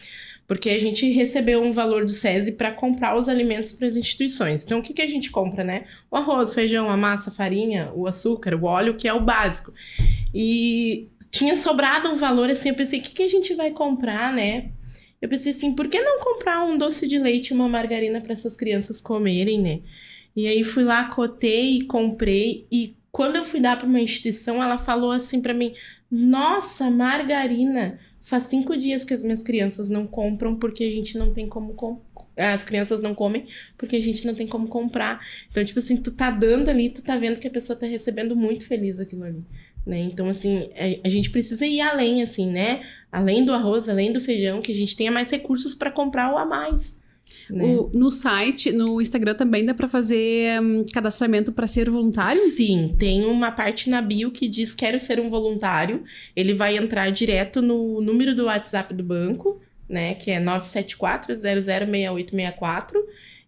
porque a gente recebeu um valor do SESI para comprar os alimentos para as instituições. Então, o que a gente compra, né? O arroz, feijão, a massa, a farinha, o açúcar, o óleo, que é o básico. E tinha sobrado um valor, assim, eu pensei, o que a gente vai comprar, né? Eu pensei assim, por que não comprar um doce de leite e uma margarina para essas crianças comerem, né? E aí fui lá, cotei e comprei. E quando eu fui dar para uma instituição, ela falou assim para mim, nossa, margarina, faz 5 dias que as minhas crianças não compram porque a gente não tem como as crianças não comem porque a gente não tem como comprar. Então, tipo assim, tu tá dando ali, tu tá vendo que a pessoa tá recebendo muito feliz aquilo ali. né? Então, assim, a gente precisa ir além, assim, né? Além do arroz, além do feijão, que a gente tenha mais recursos para comprar o a mais. Né? No site, no Instagram também dá para fazer cadastramento para ser voluntário? Sim, tem uma parte na bio que diz quero ser um voluntário. Ele vai entrar direto no número do WhatsApp do banco, né? Que é 974-006864.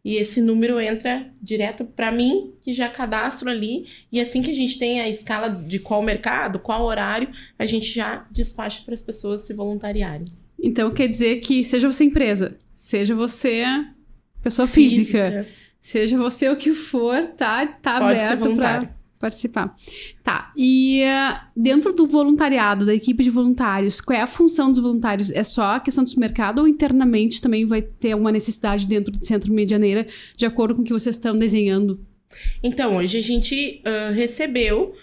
E esse número entra direto para mim, que já cadastro ali. E assim que a gente tem a escala de qual mercado, qual horário, a gente já despacha para as pessoas se voluntariarem. Então quer dizer que seja você empresa, seja você pessoa física, seja você o que for, tá Pode ser aberto voluntário. para participar. Tá, e dentro do voluntariado, da equipe de voluntários, qual é a função dos voluntários? É só a questão do supermercado ou internamente também vai ter uma necessidade dentro do Centro Medianeira, de acordo com o que vocês estão desenhando? Então, hoje a gente recebeu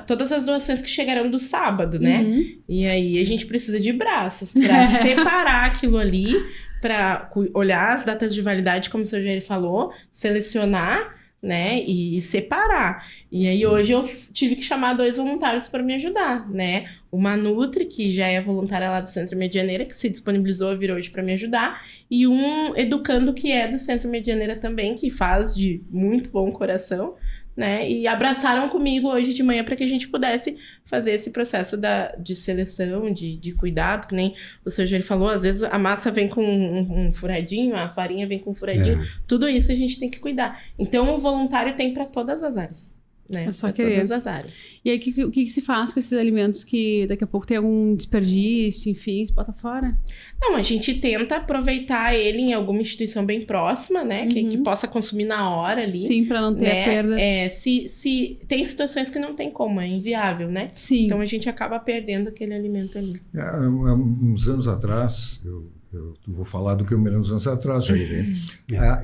todas as doações que chegaram do sábado, né? E aí a gente precisa de braços para separar aquilo ali, para olhar as datas de validade, como o seu Jair falou, selecionar, né? E separar. E aí hoje eu tive que chamar 2 voluntários para me ajudar, né? Uma Nutri, que já é voluntária lá do Centro Medianeira, que se disponibilizou a vir hoje para me ajudar, e um educando que é do Centro Medianeira também, que faz de muito bom coração, né? E abraçaram comigo hoje de manhã para que a gente pudesse fazer esse processo de seleção, de cuidado, que nem o seu Jair falou, às vezes a massa vem com um furadinho, a farinha vem com um furadinho, tudo isso a gente tem que cuidar. Então o voluntário tem para todas as áreas. Né? É só pra querer. todas as áreas. E aí, o que se faz com esses alimentos que daqui a pouco tem algum desperdício, enfim, se bota fora? Não, a gente tenta aproveitar ele em alguma instituição bem próxima, né? Que possa consumir na hora ali. Sim, pra não ter né? a perda. Se tem situações que não tem como, é inviável, né? Sim. Então a gente acaba perdendo aquele alimento ali. Há uns anos atrás, eu vou falar do que eu me lembro uns anos atrás, Jair.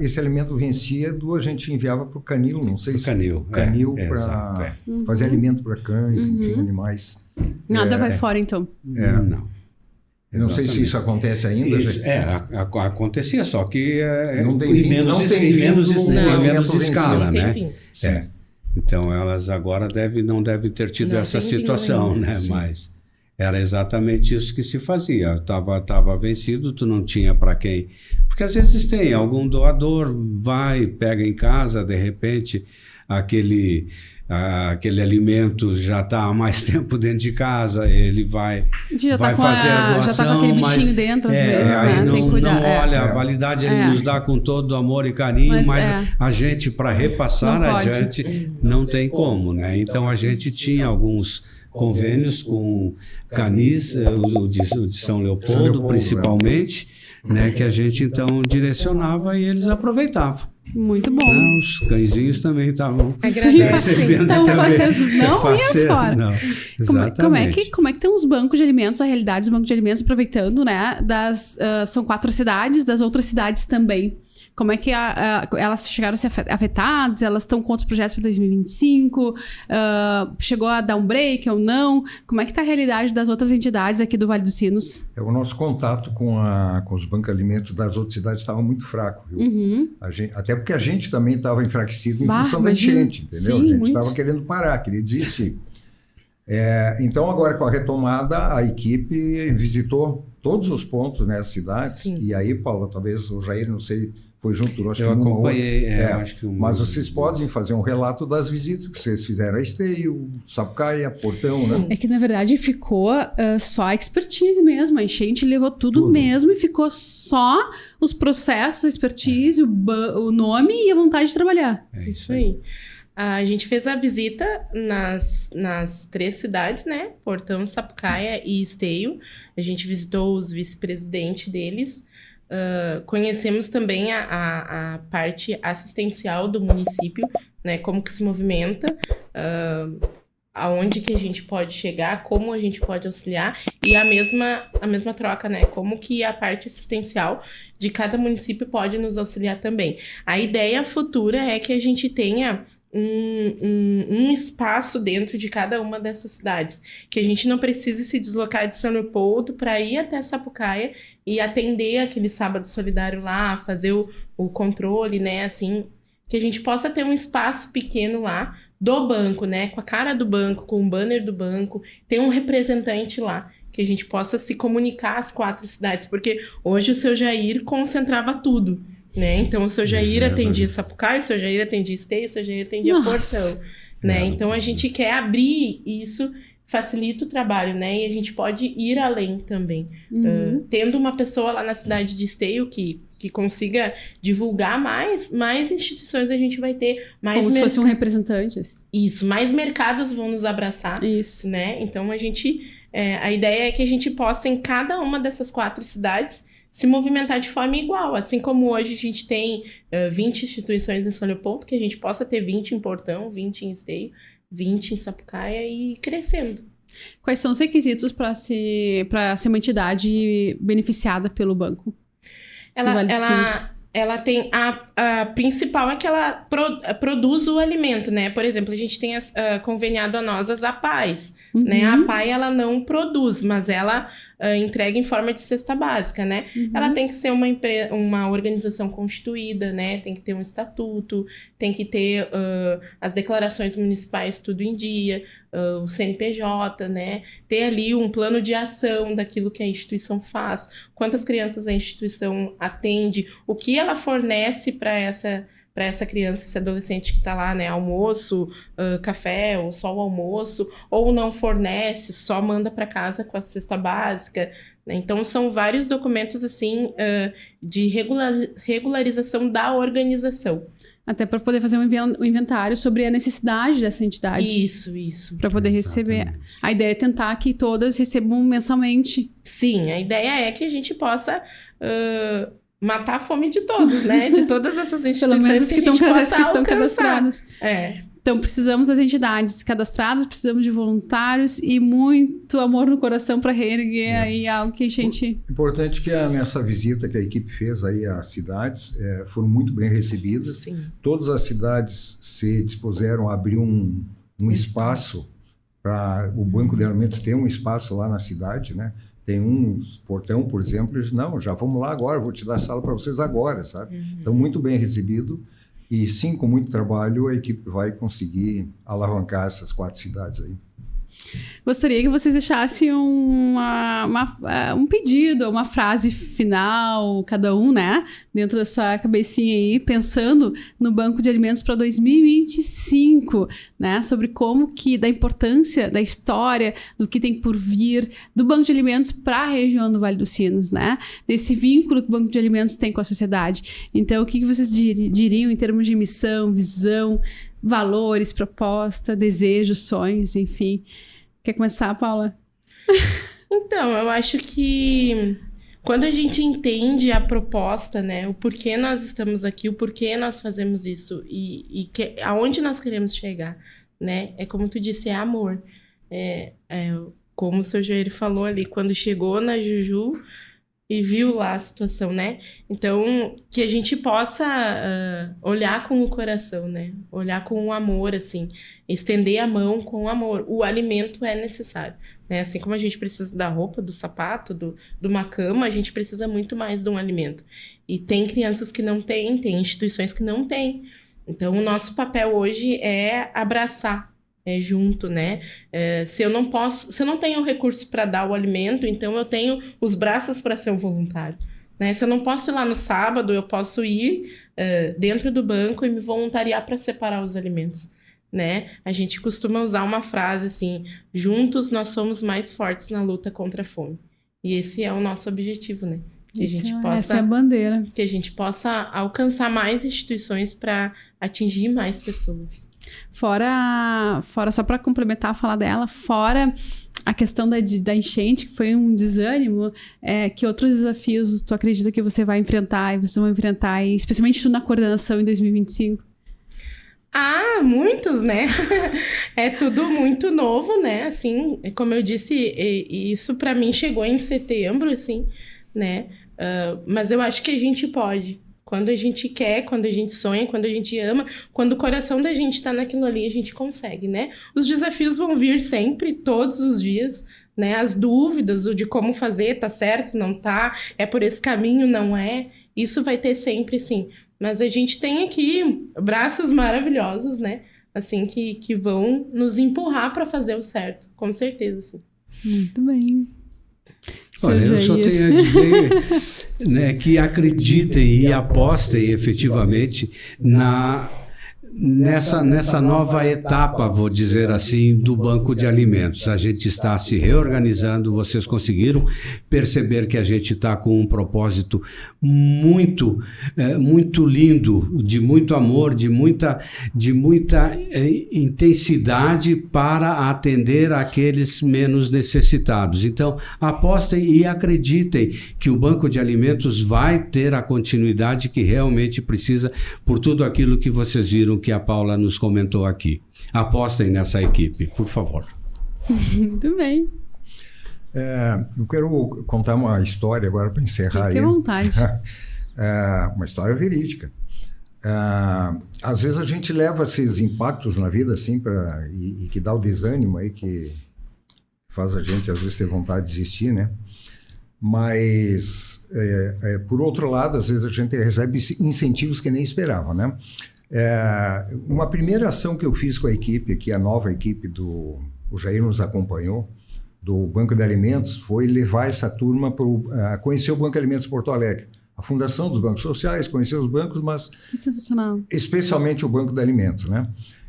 Esse alimento vencia, a gente enviava para o canil, não sei se... Canil. Canil para fazer alimento para cães, enfim, animais. Nada vai fora, então. Não. Eu não sei se isso acontece ainda. Isso, acontecia, só que não tem em menos escala, né? Então elas agora não devem ter tido essa situação, né? Sim. Mas era exatamente isso que se fazia. Tava vencido, tu não tinha para quem. Porque às vezes tem algum doador, vai, pega em casa, de repente, aquele alimento já está há mais tempo dentro de casa, ele vai fazer a doação. Já tá com aquele bichinho dentro, às vezes, né? Não, tem que cuidar. Não, olha, a validade ele nos dá com todo amor e carinho, mas a gente, para repassar adiante, não tem como, né? Então, a gente tinha alguns convênios com canis, o de São Leopoldo, principalmente, né? Que a gente, então, direcionava e eles aproveitavam. Muito bom. Os cãezinhos também estavam recebendo também. Não ia fora. Não, como é que tem os bancos de alimentos, a realidade dos bancos de alimentos, aproveitando, né? São 4 cidades, das outras cidades também. Como é que elas chegaram a ser afetadas? Elas estão com outros projetos para 2025? Chegou a dar um break ou não? Como é que está a realidade das outras entidades aqui do Vale dos Sinos? O nosso contato com os bancos de alimentos das outras cidades estava muito fraco. Viu? Até porque a gente também estava enfraquecido em função da enchente, entendeu? Sim, a gente estava querendo parar, queria desistir. Então, agora com a retomada, a equipe visitou todos os pontos nas cidades. Sim. E aí, Paula, talvez o Jair, não sei, foi junto. Eu acompanhei. Acho que mas vocês podem fazer um relato das visitas que vocês fizeram a Esteio, Sapucaia, Portão, né? É que, na verdade, ficou só a expertise mesmo. A enchente levou tudo mesmo e ficou só os processos, a expertise, o nome e a vontade de trabalhar. Isso aí. A gente fez a visita nas 3 cidades, né? Portão, Sapucaia e Esteio. A gente visitou os vice-presidentes deles. Conhecemos também a parte assistencial do município, né? Como que se movimenta, aonde que a gente pode chegar, como a gente pode auxiliar. E a mesma troca, né? Como que a parte assistencial de cada município pode nos auxiliar também. A ideia futura é que a gente tenha um espaço dentro de cada uma dessas cidades, que a gente não precise se deslocar de São Leopoldo para ir até Sapucaia e atender aquele sábado solidário lá, fazer o controle, né, assim, que a gente possa ter um espaço pequeno lá do banco, né? Com a cara do banco, com o banner do banco, ter um representante lá, que a gente possa se comunicar às 4 cidades, porque hoje o Seu Jair concentrava tudo, né? Então o Seu Jair atendia Sapucaí, o Seu Jair atendia Esteio, o Seu Jair atendia Portão, né? Então a gente quer abrir isso, facilita o trabalho, né? E a gente pode ir além também. Tendo uma pessoa lá na cidade de Esteio que consiga divulgar mais instituições a gente vai ter. Mais como se fosse um representante. Isso, mais mercados vão nos abraçar. Isso. Né? Então a ideia é que a gente possa, em cada uma dessas 4 cidades, se movimentar de forma igual. Assim como hoje a gente tem 20 instituições em São Leopoldo, que a gente possa ter 20 em Portão, 20 em Esteio, 20 em Sapucaia e crescendo. Quais são os requisitos para ser uma entidade beneficiada pelo banco? Ela tem a principal é que ela produz o alimento, né? Por exemplo, a gente tem conveniado a nós as APAES, né? A APAE, ela não produz, mas ela entrega em forma de cesta básica, né? Ela tem que ser uma organização constituída, né? Tem que ter um estatuto, tem que ter as declarações municipais tudo em dia, o CNPJ, né? Ter ali um plano de ação daquilo que a instituição faz, quantas crianças a instituição atende, o que ela fornece para essa criança, esse adolescente que está lá, né? Almoço, café, ou só o almoço, ou não fornece, só manda para casa com a cesta básica, né? Então, são vários documentos, assim, de regularização da organização. Até para poder fazer um inventário sobre a necessidade dessa entidade. Isso. Para poder receber. A ideia é tentar que todas recebam mensalmente. Sim, a ideia é que a gente possa matar a fome de todos, né? De todas essas instituições. Pelo menos que estão cadastradas. É. Então, precisamos das entidades cadastradas, precisamos de voluntários e muito amor no coração para reerguer aí algo que a gente... Importante que nessa visita que a equipe fez aí às cidades, foram muito bem recebidas. Sim. Todas as cidades se dispuseram a abrir um espaço para o Banco de Alimentos ter um espaço lá na cidade, né? Tem Portão, por exemplo, eles não, já vamos lá agora, vou te dar a sala para vocês agora, sabe? Então, muito bem recebido. E sim, com muito trabalho, a equipe vai conseguir alavancar essas 4 cidades aí. Gostaria que vocês deixassem um pedido, uma frase final, cada um, né? Dentro da sua cabecinha aí, pensando no Banco de Alimentos para 2025, né? Sobre da importância da história, do que tem por vir, do Banco de Alimentos para a região do Vale dos Sinos, né? Desse vínculo que o Banco de Alimentos tem com a sociedade. Então, o que vocês diriam em termos de missão, visão, valores, proposta, desejos, sonhos, enfim... Quer começar, Paula? Então, eu acho que quando a gente entende a proposta, né, o porquê nós estamos aqui, o porquê nós fazemos isso e aonde nós queremos chegar, né, é como tu disse, é amor. Como o seu Jair falou ali, quando chegou na Juju e viu lá a situação, né? Então, que a gente possa olhar com o coração, né? Olhar com o amor, assim. Estender a mão com o amor. O alimento é necessário, né? Assim como a gente precisa da roupa, do sapato, de uma cama, a gente precisa muito mais de um alimento. E tem crianças que não têm, tem instituições que não têm. Então, o nosso papel hoje é abraçar, junto, né? Se eu não tenho recursos para dar o alimento, então eu tenho os braços para ser um voluntário, né? Se eu não posso ir lá no sábado, eu posso ir dentro do banco e me voluntariar para separar os alimentos, né? A gente costuma usar uma frase assim: juntos nós somos mais fortes na luta contra a fome. E esse é o nosso objetivo, né? Essa é a bandeira. Que a gente possa alcançar mais instituições para atingir mais pessoas. Fora, só para complementar a fala dela, fora a questão da enchente, que foi um desânimo, que outros desafios tu acredita que você vai enfrentar, e vocês vão enfrentar, e especialmente tu na coordenação em 2025? Ah, muitos, né? É tudo muito novo, né? Assim, como eu disse, isso para mim chegou em setembro, assim, né? Mas eu acho que a gente pode. Quando a gente quer, quando a gente sonha, quando a gente ama, quando o coração da gente tá naquilo ali, a gente consegue, né? Os desafios vão vir sempre, todos os dias, né? As dúvidas, o de como fazer, tá certo, não tá, é por esse caminho, não é. Isso vai ter sempre, sim. Mas a gente tem aqui braços maravilhosos, né? assim, que vão nos empurrar para fazer o certo, com certeza, sim. Muito bem. Olha, eu só tenho a dizer, né, que acreditem e apostem efetivamente nessa nova etapa, vou dizer assim, do banco de alimentos. A gente está se reorganizando, vocês conseguiram perceber que a gente está com um propósito muito lindo, de muito amor, de muita intensidade para atender aqueles menos necessitados. Então, apostem e acreditem que o banco de alimentos vai ter a continuidade que realmente precisa por tudo aquilo que vocês viram que a Paula nos comentou aqui. Apostem nessa equipe, por favor. Muito bem. Eu quero contar uma história agora para encerrar. Fique à vontade. Uma história verídica. Às vezes a gente leva esses impactos na vida assim e que dá o desânimo aí, que faz a gente às vezes ter vontade de desistir, né? Mas, por outro lado, às vezes a gente recebe incentivos que nem esperava, né? Uma primeira ação que eu fiz com a equipe, que a nova equipe o Jair nos acompanhou, do Banco de Alimentos, foi levar essa turma para conhecer o Banco de Alimentos Porto Alegre, a fundação dos bancos sociais, conhecer os bancos, mas Que sensacional. especialmente o Banco de Alimentos, né?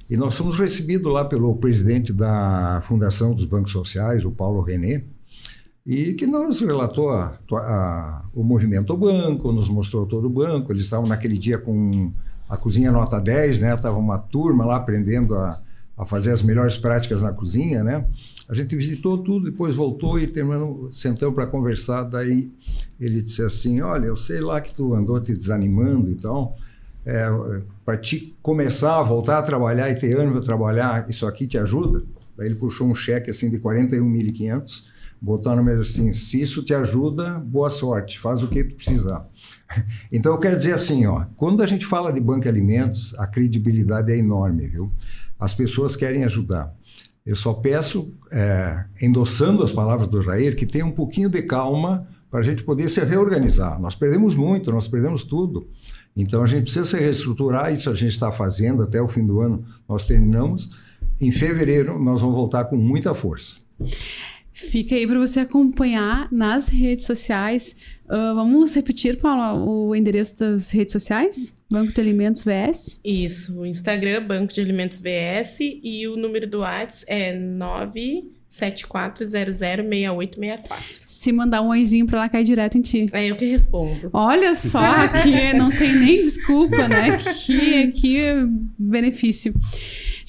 E nós fomos recebidos lá pelo presidente da Fundação dos Bancos Sociais, o Paulo René, e que nos relatou o movimento do banco, nos mostrou todo o banco. Eles estavam naquele dia com a cozinha nota 10, né? Tava uma turma lá aprendendo a fazer as melhores práticas na cozinha, né? A gente visitou tudo, depois voltou e sentamos para conversar. Daí ele disse assim: olha, eu sei lá que tu andou te desanimando e tal, para te começar a voltar a trabalhar e ter ânimo para trabalhar, isso aqui te ajuda? Daí ele puxou um cheque assim de 41.500, botou na mesa assim: se isso te ajuda, boa sorte, faz o que tu precisar. Então eu quero dizer assim, quando a gente fala de banco de alimentos, a credibilidade é enorme, viu? As pessoas querem ajudar. Eu só peço, endossando as palavras do Jair, que tenha um pouquinho de calma para a gente poder se reorganizar. Nós perdemos muito, nós perdemos tudo. Então a gente precisa se reestruturar, isso a gente está fazendo, até o fim do ano nós terminamos. Em fevereiro nós vamos voltar com muita força. Fica aí para você acompanhar nas redes sociais. Vamos repetir, Paula, o endereço das redes sociais? Banco de Alimentos VS? Isso, o Instagram, Banco de Alimentos VS, e o número do WhatsApp é 974006864. Se mandar um oizinho pra lá, cai direto em ti. É eu que respondo. Olha só, que não tem nem desculpa, né? Que benefício.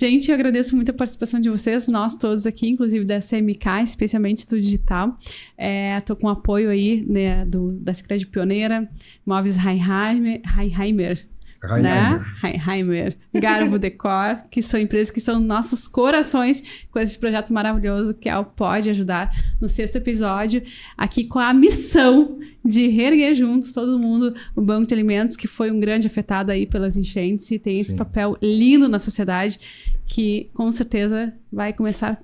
Gente, eu agradeço muito a participação de vocês, nós todos aqui, inclusive da CMK, especialmente do digital. Estou com apoio aí, né, da Secretaria de Pioneira, Móveis Reinheimer, né? Reinheimer, Garbo Decor, que são empresas que são nossos corações com esse projeto maravilhoso que é o Pode Ajudar, no 6º episódio, aqui com a missão de reerguer juntos todo mundo o Banco de Alimentos, que foi um grande afetado aí pelas enchentes e tem esse papel lindo na sociedade, que com certeza vai começar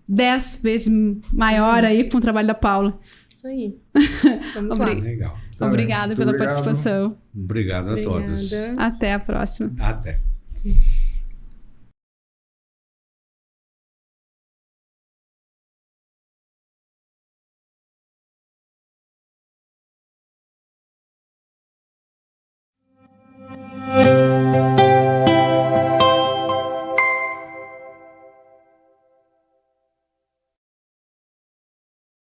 10 vezes maior aí para o trabalho da Paula. Isso aí. Vamos lá. Legal. Obrigada pela participação. Obrigado a todos. Até a próxima. Até.